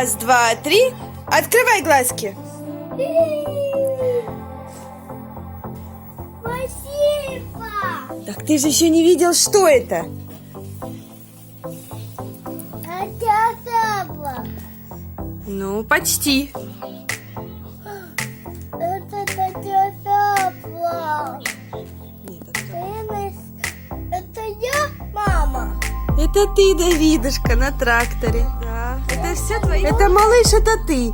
Раз, два, три. Открывай глазки. Спасибо. Так ты же еще не видел, что это. Это яблоко. Ну, почти. Это яблоко. Нет, это... Это я, мама. Это ты, Давидушка, на тракторе. Да. Это все твои. Это малыш, это ты.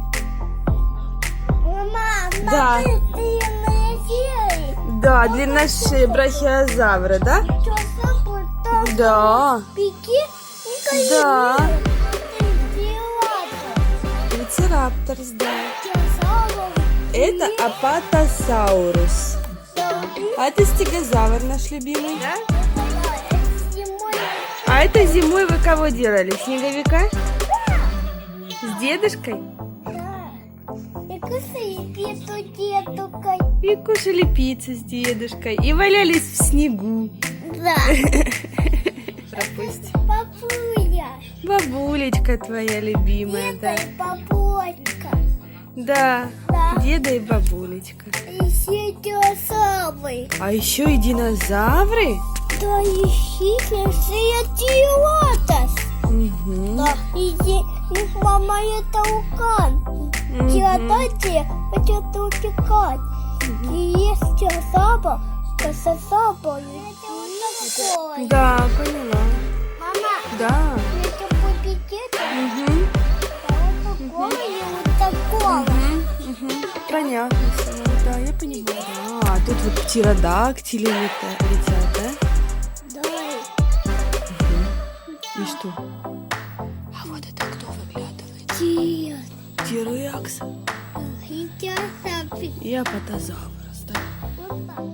Мама, Да. ты длинные серии. Да, длинношеи брахиозавры, да? Часу, потом Да. пики и Да. Трицератор. Трицерапторс, да. Часовый. Это апатосаурус. А это стегозавр наш любимый, да? А это зимой вы кого делали? Снеговика? С дедушкой? Да. И кусай пиццу дедушкой. И кушали пиццу с дедушкой. И валялись в снегу. Да. Пропусти. Папуля. Бабулечка твоя любимая, да? Это папочка. Да, Да. деда и бабулечка. Еще динозавры. А еще и динозавры? Да, еще лотос. Угу. Да, и мама это укан. Театате, это утекать. И есть динозавр, косозавр. Да, поняла. Мама, Да. это будет это? Угу. Вот такого и вот такого. Угу. Понятно всё. Да, я понимаю. А тут вот птеродактили летят, да? Да. И что? А вот это кто выглядывает? Нет. Тирекс И динозавр. и апатозаврус, да? Вот так.